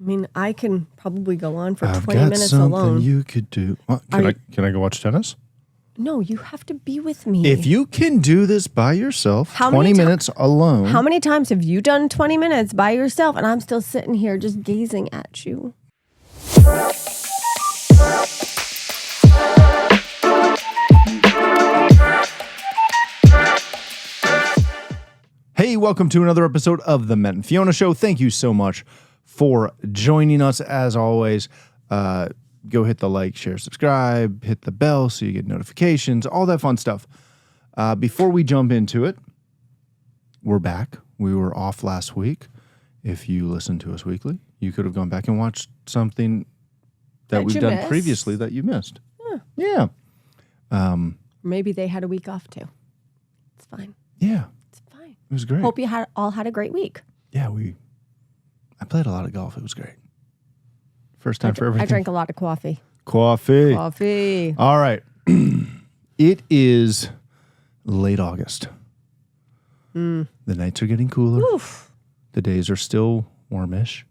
I mean, I can probably go on for I've 20 got minutes something alone. you could do. Well, can I go watch tennis? No, you have to be with me. If you can do this by yourself, How 20 many minutes alone. How many times have you done 20 minutes by yourself and I'm still sitting here just gazing at you? Hey, welcome to another episode of the Matt and Fiona Show. Thank you so much for joining us. As always, go hit the like, share, subscribe, hit the bell so you get notifications, all that fun stuff. Before we jump into it, we're back. We were off last week. If you listen to us weekly, you could have gone back and watched something that we've done previously that you missed. Yeah. Maybe they had a week off too. It's fine. Yeah. It's fine. It was great. Hope you all had a great week. Yeah, I played a lot of golf. It was great. First time for everything. I drank a lot of coffee. Coffee. All right. It is late August. The nights are getting cooler. Oof. The days are still warmish.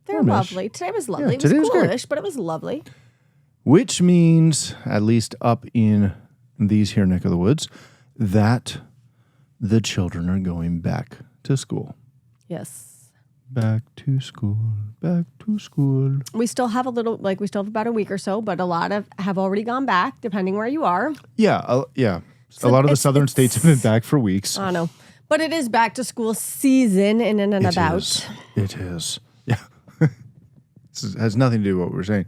They're Warmish. lovely. Today was lovely. Yeah, It was today was great. coolish, but it was lovely. Which means, at least up in these here neck of the woods, that the children are going back to school. Yes. Back to school. Back to school. We still have we still have about a week or so, but a lot of have already gone back, depending where you are. Yeah, yeah. So a lot of the southern states have been back for weeks. I know. But it is back to school season in and about. It is. Yeah. This has nothing to do with what we're saying.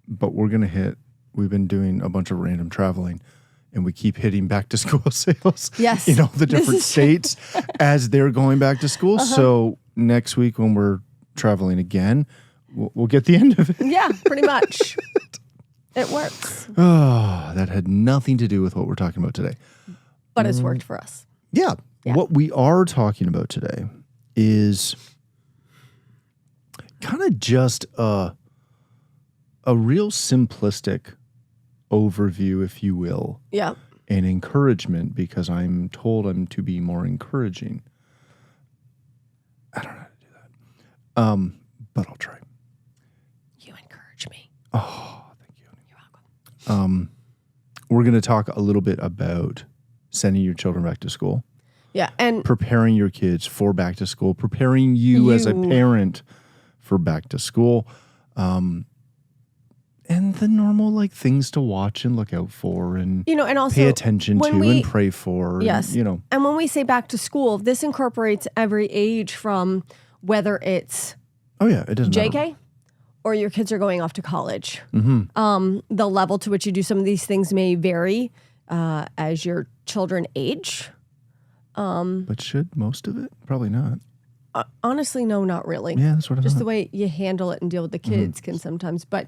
But we're going to we've been doing a bunch of random traveling, and we keep hitting back to school sales Yes. in all the different states as they're going back to school. So next week when we're traveling again, we'll get the end of it. Yeah, pretty much. It works. Oh, that had nothing to do with what we're talking about today. But it's worked for us. Yeah. What we are talking about today is kind of just a real simplistic overview, if you will. Yeah. And encouragement, because I'm told I'm to be more encouraging. I don't know how to do that. But I'll try. You encourage me. Oh, thank you. You're welcome. We're going to talk a little bit about sending your children back to school. Yeah. And Preparing your kids for back to school. Preparing you as a parent for back to school. And the normal things to watch and look out for and and also pay attention to and pray for. Yes. And, And when we say back to school, this incorporates every age from whether it's oh yeah, it doesn't matter. JK or your kids are going off to college. The level to which you do some of these things may vary as your children age. But should most of it? Probably not. Honestly, no, not really. Yeah, that's what I Just thought. the way you handle it and deal with the kids can sometimes, but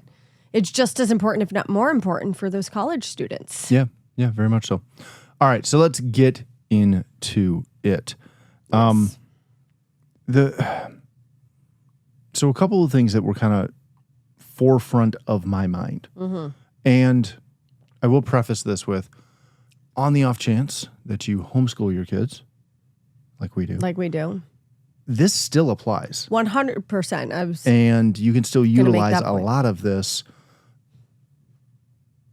it's just as important, if not more important, for those college students. Yeah, very much so. All right, so let's get into it. Yes. So a couple of things that were kind of forefront of my mind. And I will preface this with, on the off chance that you homeschool your kids, like we do. Like we do. This still applies. 100%. And you can still make utilize that a point. lot of this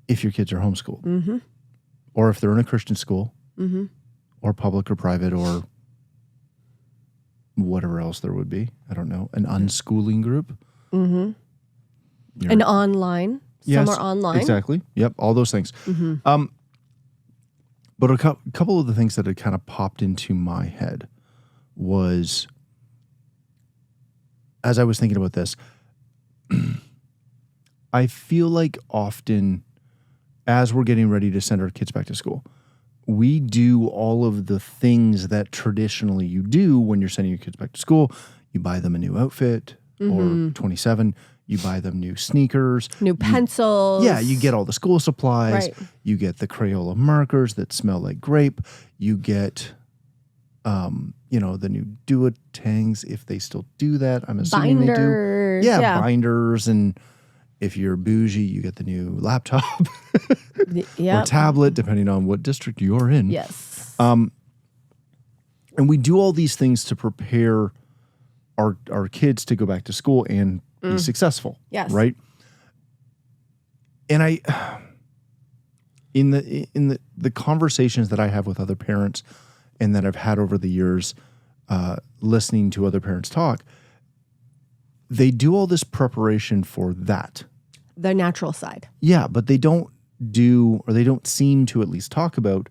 if your kids are homeschooled. Or if they're in a Christian school, or public or private, or whatever else there would be. I don't know. An unschooling group. An online. Yes, Some are online. Exactly. Yep. All those things. But a couple of the things that had kind of popped into my head was, as I was thinking about this, I feel like often as we're getting ready to send our kids back to school, we do all of the things that traditionally you do when you're sending your kids back to school. You buy them a new outfit, or 27, you buy them new sneakers. New pencils. Yeah, you get all the school supplies. Right. You get the Crayola markers that smell like grape. You get, the new Duotangs, if they still do that. I'm assuming Binders. they do. Yeah, binders. And if you're bougie, you get the new laptop or tablet, depending on what district you're in. Yes. And we do all these things to prepare our kids to go back to school and be successful. Yes. Right. And in the conversations that I have with other parents and that I've had over the years, listening to other parents talk, they do all this preparation for that. The natural side. Yeah, but they don't seem to at least talk about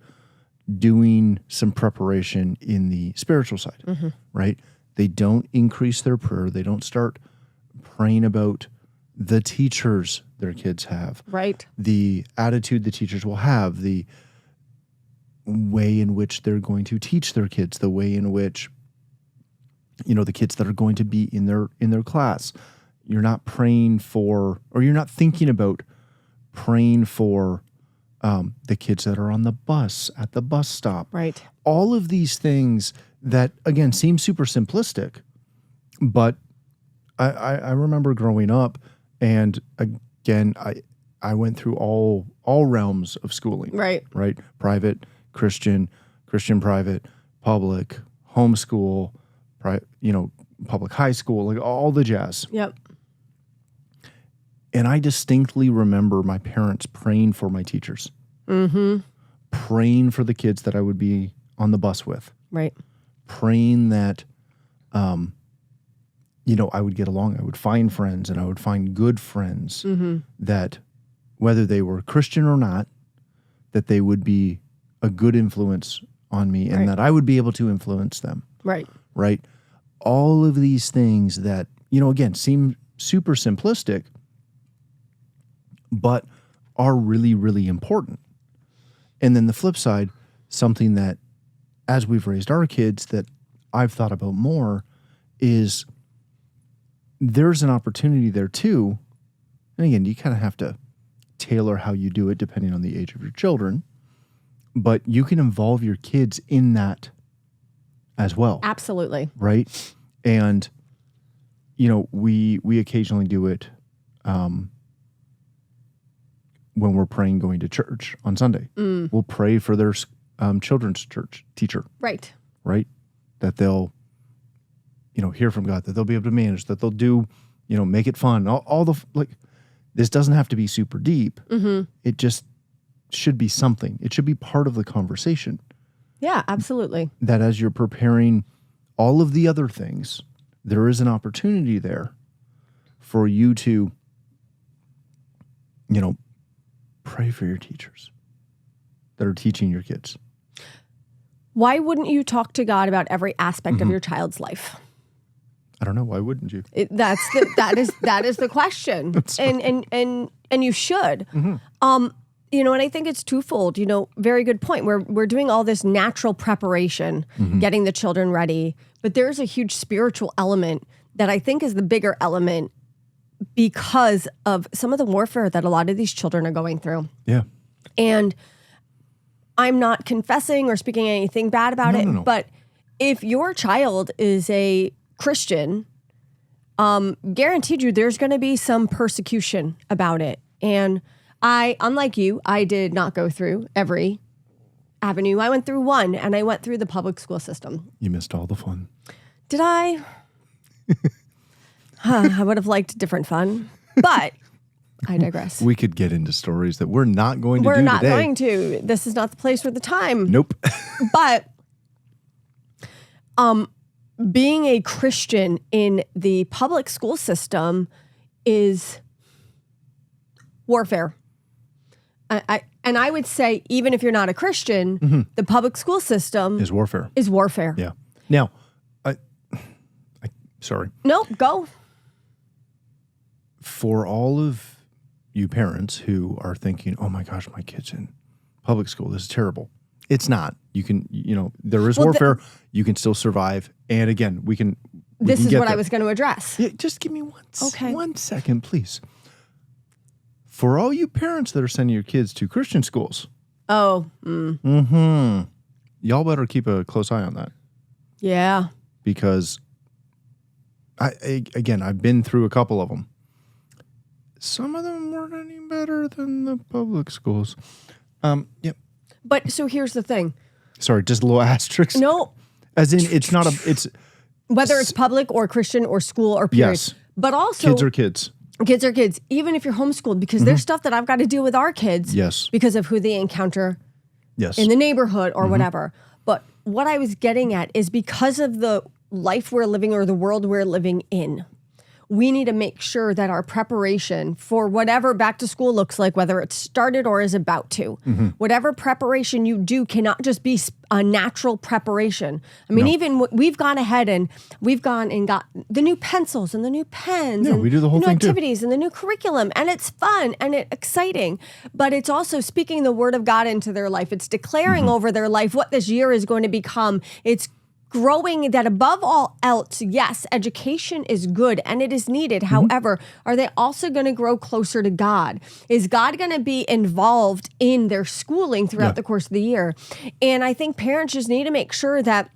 doing some preparation in the spiritual side, right? They don't increase their prayer. They don't start praying about the teachers their kids have, right? The attitude the teachers will have, the way in which they're going to teach their kids, the way in which, the kids that are going to be in their class. You're not praying for, or you're not thinking about praying for the kids that are on the bus, at the bus stop. Right. All of these things that, again, seem super simplistic, but I remember growing up, and again, I went through all realms of schooling. Right. Right. Private, Christian private, public, homeschool, public high school, like all the jazz. Yep. And I distinctly remember my parents praying for my teachers. Praying for the kids that I would be on the bus with. Right. Praying that, I would get along. I would find friends, and I would find good friends that, whether they were Christian or not, that they would be a good influence on me, and that I would be able to influence them. Right. Right. All of these things that, again, seem super simplistic, but are really, really important. And then the flip side, something that, as we've raised our kids, that I've thought about more is there's an opportunity there too. And again, you kind of have to tailor how you do it depending on the age of your children, but you can involve your kids in that as well. Absolutely. Right. And, we occasionally do it when we're praying going to church on Sunday. We'll pray for their children's church teacher. Right. Right. That they'll, hear from God, that they'll be able to manage, that they'll do, make it fun. All the, this doesn't have to be super deep. It just should be something. It should be part of the conversation. Yeah, absolutely. That as you're preparing all of the other things, there is an opportunity there for you to, pray for your teachers that are teaching your kids. Why wouldn't you talk to God about every aspect of your child's life? I don't know. Why wouldn't you? That is the question, and you should. And I think it's twofold. Very good point. We're doing all this natural preparation, getting the children ready, but there's a huge spiritual element that I think is the bigger element because of some of the warfare that a lot of these children are going through. Yeah. And I'm not confessing or speaking anything bad about it, but if your child is a Christian, guaranteed you there's going to be some persecution about it. And unlike you, I did not go through every avenue. I went through one, and I went through the public school system. You missed all the fun. Did I? I would have liked different fun, but I digress. We could get into stories that we're not going to do today. We're not going to. This is not the place or the time. Nope. But being a Christian in the public school system is warfare. And I would say, even if you're not a Christian, the public school system is warfare. Yeah. Now, sorry. No, go. For all of you parents who are thinking, oh my gosh, my kid's in public school, this is terrible. It's not. You can, there is warfare. You can still survive. And again, this is what I was going to address. Yeah, just give me 1 second, please. For all you parents that are sending your kids to Christian schools. Oh. Y'all better keep a close eye on that. Yeah. Because, I've been through a couple of them. Some of them weren't any better than the public schools. Yep. But so here's the thing. Sorry, just a little asterisk. No. As in, it's not a, Whether it's public or Christian or school or period. Yes. But also Kids are kids. Kids are kids, even if you're homeschooled, because there's stuff that I've got to deal with our kids Yes. because of who they encounter Yes. in the neighborhood or whatever. But what I was getting at is because of the life we're living or the world we're living in, we need to make sure that our preparation for whatever back to school looks like, whether it's started or is about to, whatever preparation you do cannot just be a natural preparation. I mean, even we've gone ahead and we've gone and got the new pencils and the new pens and we do the whole new thing too. activities and the new curriculum, and it's fun and it's exciting, but it's also speaking the word of God into their life. It's declaring over their life what this year is going to become. It's growing that above all else, yes, education is good and it is needed. However, are they also going to grow closer to God? Is God going to be involved in their schooling throughout the course of the year? And I think parents just need to make sure that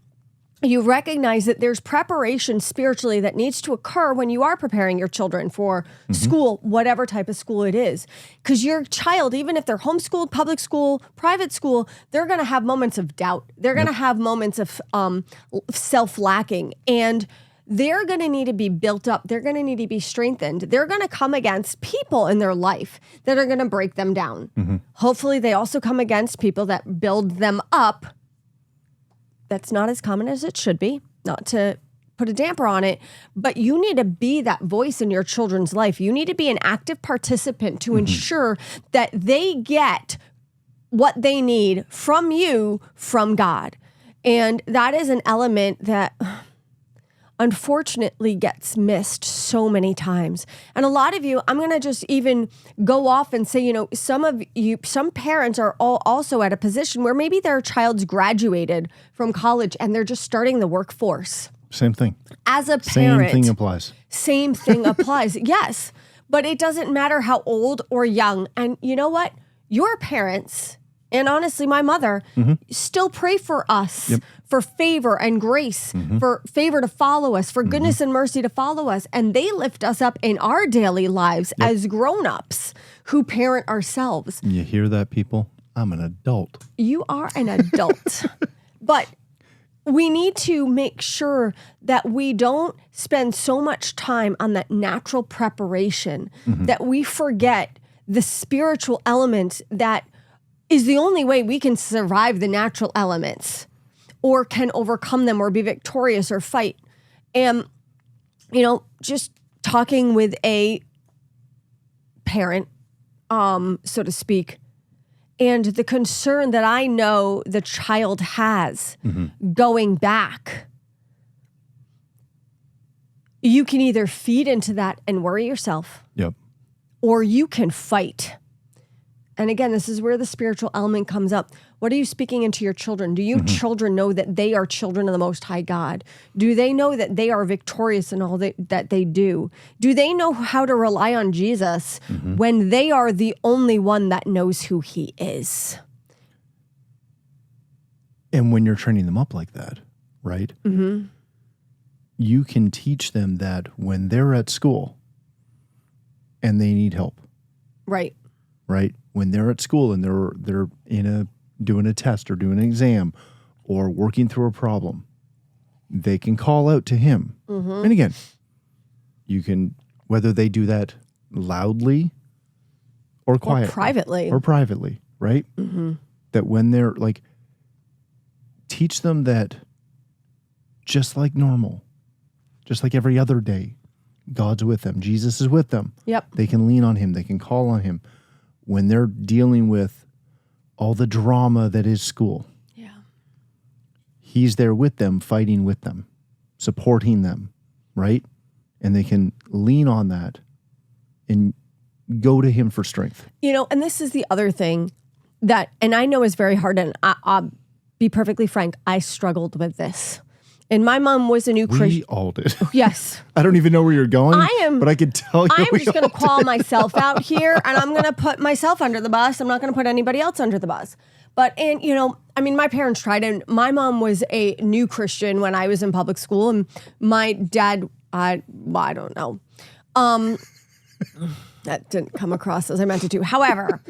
you recognize that there's preparation spiritually that needs to occur when you are preparing your children for school, whatever type of school it is. Because your child, even if they're homeschooled, public school, private school, they're going to have moments of doubt. They're going to have moments of self-lacking. And they're going to need to be built up. They're going to need to be strengthened. They're going to come against people in their life that are going to break them down. Hopefully, they also come against people that build them up. That's not as common as it should be, not to put a damper on it, but you need to be that voice in your children's life. You need to be an active participant to ensure that they get what they need from you, from God. And that is an element that unfortunately gets missed so many times. And a lot of you, I'm going to just even go off and say, some parents are also at a position where maybe their child's graduated from college and they're just starting the workforce. Same thing. As a parent. Same thing applies. Same thing applies. Yes. But it doesn't matter how old or young. And you know what? Your parents, and honestly, my mother, still pray for us. For favor and grace, for favor to follow us, for goodness and mercy to follow us. And they lift us up in our daily lives as grown-ups who parent ourselves. You hear that, people? I'm an adult. You are an adult. But we need to make sure that we don't spend so much time on that natural preparation that we forget the spiritual element that is the only way we can survive the natural elements, or can overcome them or be victorious or fight. And, just talking with a parent, so to speak, and the concern that I know the child has going back, you can either feed into that and worry yourself, or you can fight. And again, this is where the spiritual element comes up. What are you speaking into your children? Do your children know that they are children of the Most High God? Do they know that they are victorious in all that they do? Do they know how to rely on Jesus when they are the only one that knows who he is? And when you're training them up like that, right? You can teach them that when they're at school and they need help. Right? When they're at school and they're doing a test or doing an exam or working through a problem, they can call out to him. And again, you can, whether they do that loudly or quietly. Or privately, right? That when they're teach them that just like normal, just like every other day, God's with them. Jesus is with them. They can lean on him. They can call on him. When they're dealing with all the drama that is school, he's there with them, fighting with them, supporting them, right? And they can lean on that and go to him for strength. And this is the other thing that, and I know is very hard, and I'll be perfectly frank, I struggled with this. And my mom was a new Christian. We all did. Yes. I don't even know where you're going. But I can tell you. I'm just going to call myself out here, and I'm going to put myself under the bus. I'm not going to put anybody else under the bus. But, my parents tried, and my mom was a new Christian when I was in public school, and my dad, I don't know. That didn't come across as I meant it to. However,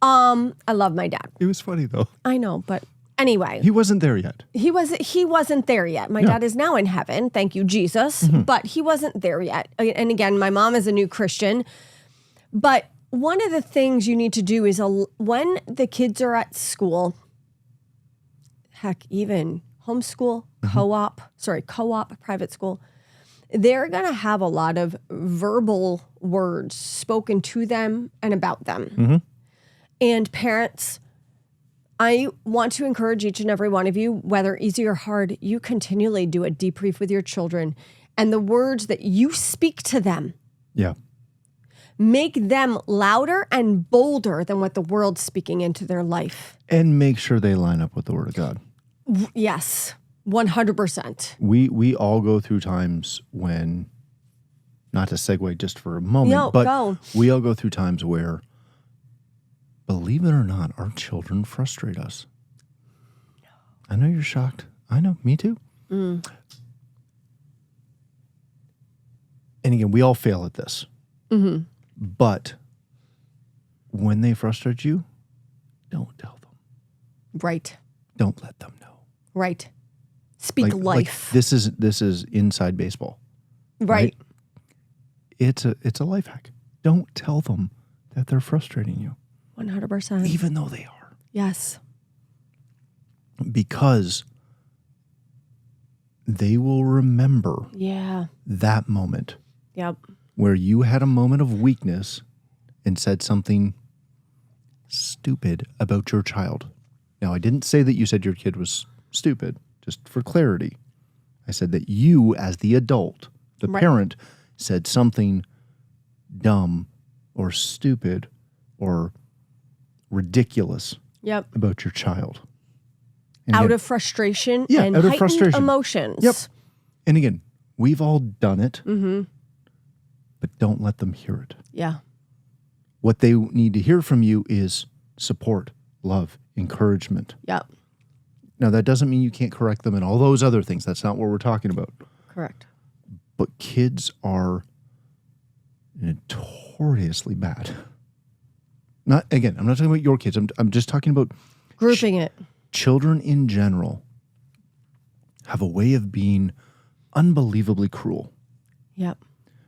I love my dad. It was funny, though. I know, but Anyway, He wasn't there yet. he wasn't there yet. My dad is now in heaven, thank you, Jesus, but he wasn't there yet. And again, my mom is a new Christian. But one of the things you need to do is when the kids are at school, heck, even homeschool, co-op, private school, they're going to have a lot of verbal words spoken to them and about them. And parents, I want to encourage each and every one of you, whether easy or hard, you continually do a debrief with your children. And the words that you speak to them, make them louder and bolder than what the world's speaking into their life. And make sure they line up with the Word of God. Yes, 100%. We all go through times when, not to segue just for a moment, we all go through times where, believe it or not, our children frustrate us. I know you're shocked. I know, me too. And again, we all fail at this. But when they frustrate you, don't tell them. Right. Don't let them know. Right. Speak life. This is inside baseball. Right. It's a life hack. Don't tell them that they're frustrating you. 100%. Even though they are. Yes. Because they will remember that moment. Yep. Where you had a moment of weakness and said something stupid about your child. Now, I didn't say that you said your kid was stupid, just for clarity. I said that you, as the adult, the parent, said something dumb or stupid or ridiculous about your child. And out of frustration and heightened emotions. Yep. And again, we've all done it. But don't let them hear it. Yeah. What they need to hear from you is support, love, encouragement. Yep. Now, that doesn't mean you can't correct them and all those other things. That's not what we're talking about. Correct. But kids are notoriously bad. I'm not talking about your kids. I'm just talking about grouping it. Children in general have a way of being unbelievably cruel. Yep.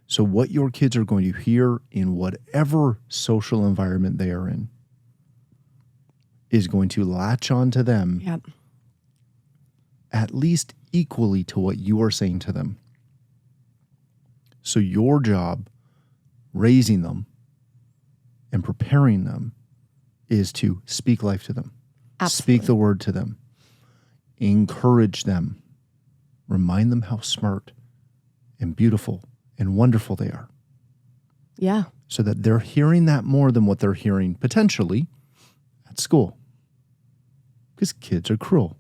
So what your kids are going to hear in whatever social environment they are in is going to latch on to them at least equally to what you are saying to them. So your job raising them and preparing them is to speak life to them. Absolutely. Speak the word to them. Encourage them. Remind them how smart and beautiful and wonderful they are. Yeah. So that they're hearing that more than what they're hearing potentially at school. Because kids are cruel.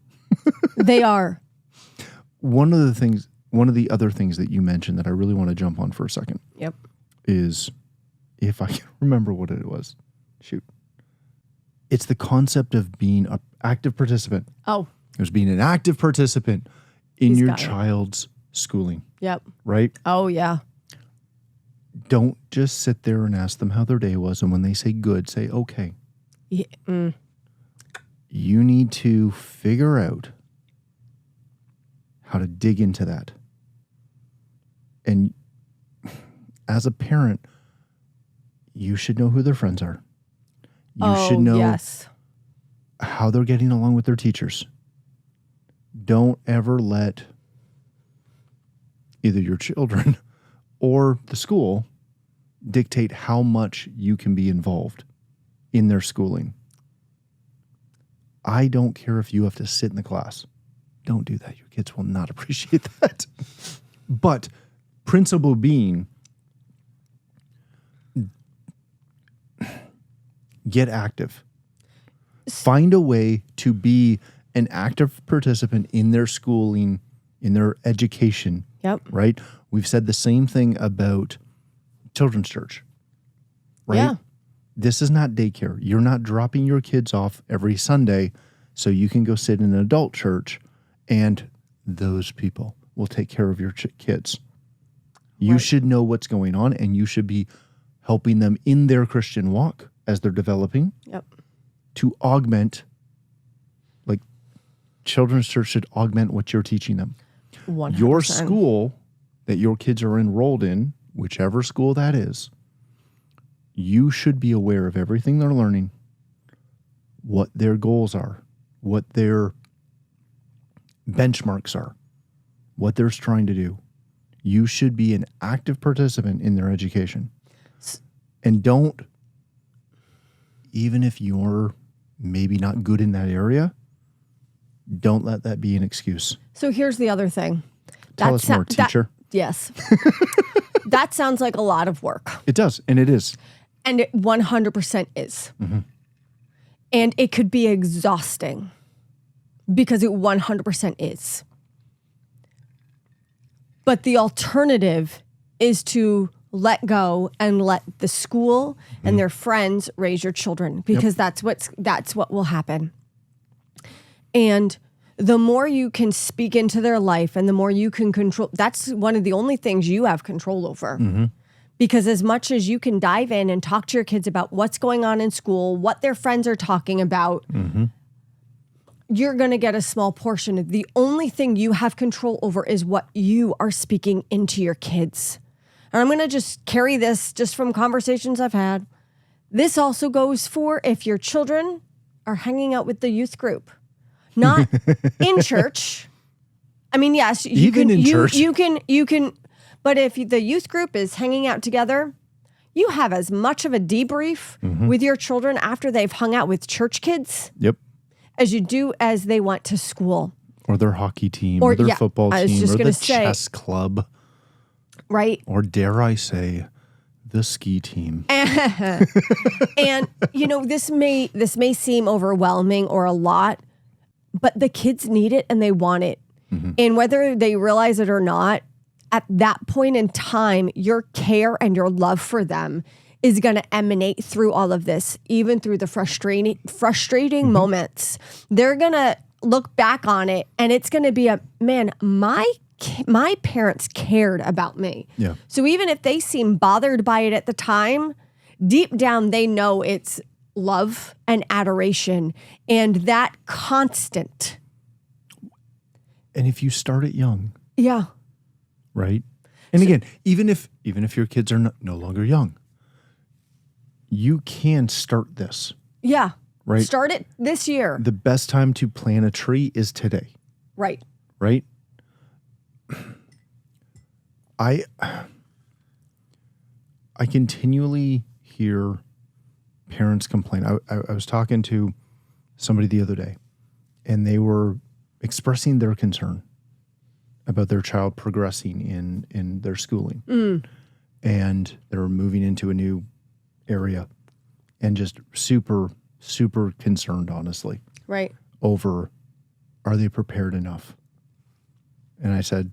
They are. One of the other things that you mentioned that I really want to jump on for a second. Yep. Is, if I can remember what it was. Shoot. It's the concept of being an active participant. Oh. It was being an active participant in your child's schooling. Yep. Right? Oh, yeah. Don't just sit there and ask them how their day was. And when they say good, say, okay. Yeah. You need to figure out how to dig into that. And as a parent, you should know who their friends are. You should know how they're getting along with their teachers. Don't ever let either your children or the school dictate how much you can be involved in their schooling. I don't care if you have to sit in the class. Don't do that. Your kids will not appreciate that. But principle being, get active. Find a way to be an active participant in their schooling, in their education. Yep. Right? We've said the same thing about children's church. Right? Yeah. This is not daycare. You're not dropping your kids off every Sunday so you can go sit in an adult church and those people will take care of your kids. You should know what's going on and you should be helping them in their Christian walk as they're developing to augment, like children's church should augment what you're teaching them. 100%. Your school that your kids are enrolled in, whichever school that is, you should be aware of everything they're learning, what their goals are, what their benchmarks are, what they're trying to do. You should be an active participant in their education. And don't, even if you're maybe not good in that area, don't let that be an excuse. So here's the other thing. Tell us more, teacher. Yes. That sounds like a lot of work. It does, and it is. And it 100% is. Mm-hmm. And it could be exhausting because it 100% is. But the alternative is to let go and let the school and their friends raise your children, because that's what will happen. And the more you can speak into their life and the more you can control, that's one of the only things you have control over. Mm-hmm. Because as much as you can dive in and talk to your kids about what's going on in school, what their friends are talking about, you're going to get a small portion. The only thing you have control over is what you are speaking into your kids. And I'm going to just carry this just from conversations I've had. This also goes for if your children are hanging out with the youth group, not in church. I mean, yes, you can, but if the youth group is hanging out together, you have as much of a debrief with your children after they've hung out with church kids as you do as they went to school. Or their hockey team, or their football team, or the chess club. Right. Or dare I say, the ski team. And, this may seem overwhelming or a lot, but the kids need it and they want it. Mm-hmm. And whether they realize it or not, at that point in time, your care and your love for them is going to emanate through all of this, even through the frustrating moments. They're going to look back on it and it's going to be my parents cared about me. Yeah. So even if they seem bothered by it at the time, deep down they know it's love and adoration and that constant. And if you start it young. Yeah. Right? And again, even if your kids are no longer young, you can start this. Yeah. Right? Start it this year. The best time to plant a tree is today. Right. Right? I continually hear parents complain. I was talking to somebody the other day, and they were expressing their concern about their child progressing in their schooling. And they were moving into a new area and just super, super concerned, honestly. Right. Over, are they prepared enough? And I said,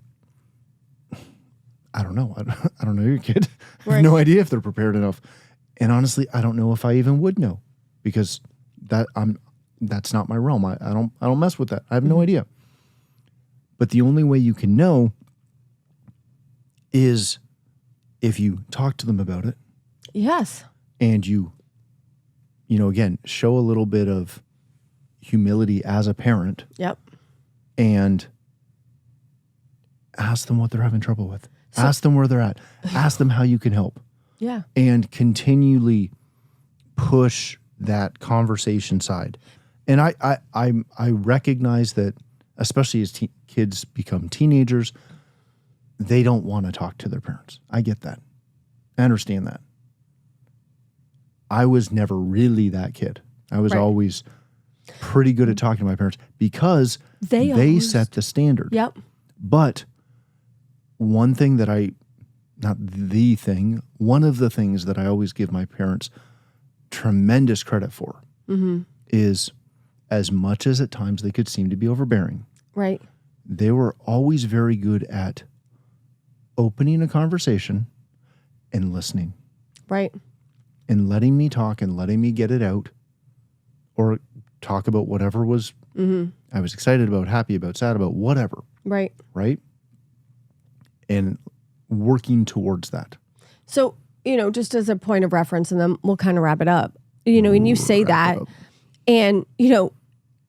I don't know. I don't know your kid. Right. I have no idea if they're prepared enough. And honestly, I don't know if I even would know, because that's not my realm. I don't mess with that. I have no idea. But the only way you can know is if you talk to them about it. Yes. And you again, show a little bit of humility as a parent. Yep. And ask them what they're having trouble with. Ask them where they're at. Ask them how you can help. Yeah. And continually push that conversation side. And I recognize that, especially as kids become teenagers, they don't want to talk to their parents. I get that. I understand that. I was never really that kid. I was always pretty good at talking to my parents because they set the standard. Yep. But one thing that one of the things that I always give my parents tremendous credit for is, as much as at times they could seem to be overbearing, right, they were always very good at opening a conversation and listening. Right. And letting me talk and letting me get it out, or talk about whatever was I was excited about, happy about, sad about, whatever. Right. Right? And working towards that. So, just as a point of reference, and then we'll kind of wrap it up, and you say that, and,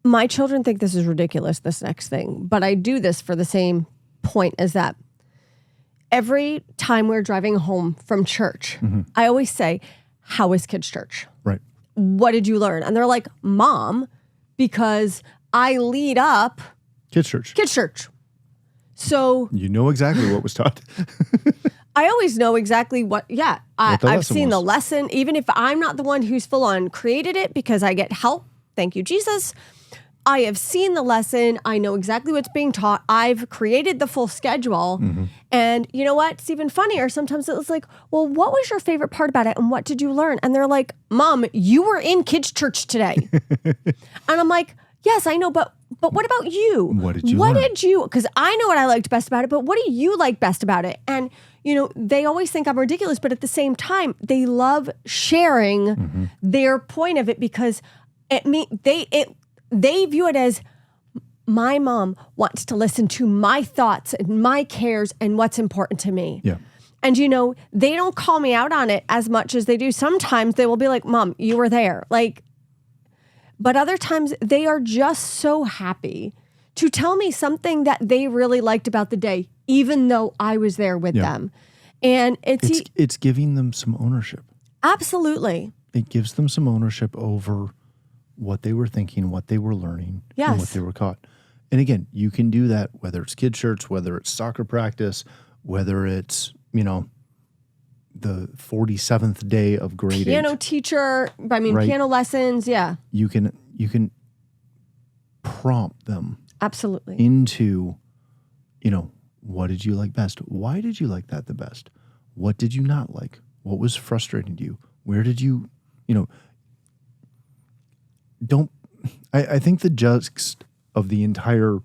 my children think this is ridiculous, this next thing, but I do this for the same point as that. Every time we're driving home from church, I always say, how is kids' church? Right. What did you learn? And they're like, Mom, because I lead up Kids' church. kids' church. So You know exactly what was taught. I always know exactly what the I've lesson seen the was. lesson, even if I'm not the one who's full on created it because I get help. Thank you, Jesus. I have seen the lesson. I know exactly what's being taught. I've created the full schedule. And you know what? It's even funnier. Sometimes it's like, well, what was your favorite part about it? And what did you learn? And they're like, Mom, you were in kids' church today. And I'm like, yes, I know, but what about you? What did you What learn? did you, because I know what I liked best about it, but what do you like best about it? And, you know, they always think I'm ridiculous, but at the same time, they love sharing their point of it because they view it as my mom wants to listen to my thoughts and my cares and what's important to me. Yeah. And, you know, they don't call me out on it as much as they do. Sometimes they will be like, Mom, you were there. But other times they are just so happy to tell me something that they really liked about the day, even though I was there with them. And It's giving them some ownership. absolutely. It gives them some ownership over what they were thinking, what they were learning, and what Yes. they were caught. And again, you can do that whether it's kids' church, whether it's soccer practice, whether it's, you know, the 47th day of grade Piano 8. teacher, Right. piano lessons. Yeah, You can prompt them absolutely. into, you know, what did you like best? Why did you like that the best? What did you not like? What was frustrating to you? Where did you, you know, I think the gist of the entire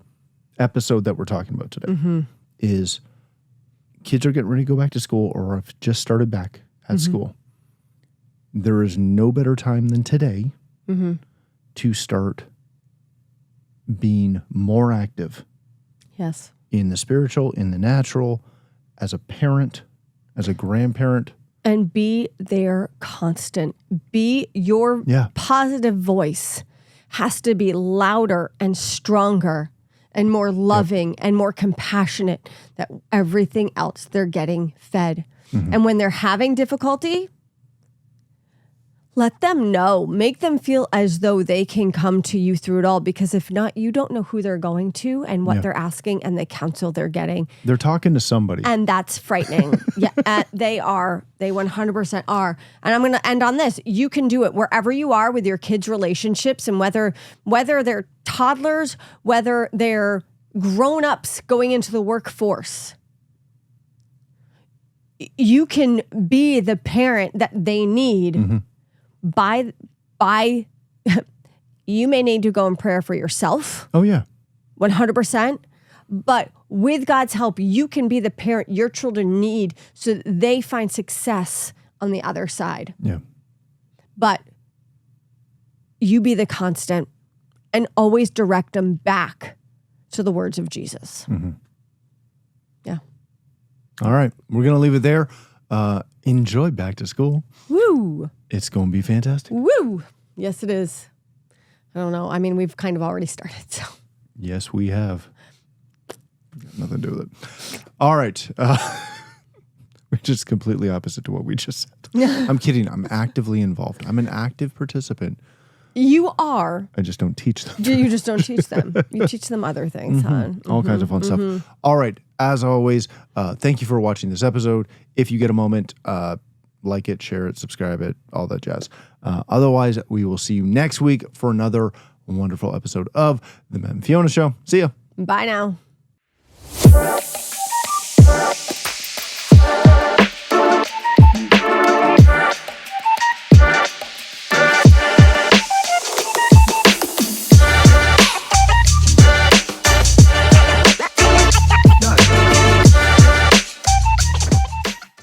episode that we're talking about today is kids are getting ready to go back to school or have just started back at school. There is no better time than today to start being more active Yes. in the spiritual, in the natural, as a parent, as a grandparent. And be there constant. Be your positive voice has to be louder and stronger and more loving and more compassionate that everything else they're getting fed. And when they're having difficulty, let them know. Make them feel as though they can come to you through it all, because if not, you don't know who they're going to and what they're asking and the counsel they're getting. They're talking to somebody. And that's frightening. They are. They 100% are. And I'm going to end on this. You can do it wherever you are with your kids' relationships, and whether they're toddlers, whether they're grown-ups going into the workforce. You can be the parent that they need by you may need to go in prayer for yourself. Oh, yeah. 100%. But with God's help, you can be the parent your children need so that they find success on the other side. Yeah. But you be the constant and always direct them back to the words of Jesus. Yeah. All right. We're going to leave it there. Enjoy back to school. Woo. It's going to be fantastic. Woo. Yes, it is. I don't know. I mean, we've kind of already started, so. Yes, we have. Got nothing to do with it. All right. Which is completely opposite to what we just said. I'm kidding. I'm actively involved. I'm an active participant. You are. I just don't teach them. You just don't teach them. You teach them other things, hon. All kinds of fun stuff. All right. As always, thank you for watching this episode. If you get a moment, like it, share it, subscribe it, all that jazz. Otherwise, we will see you next week for another wonderful episode of The Matt and Fiona Show. See ya. Bye now.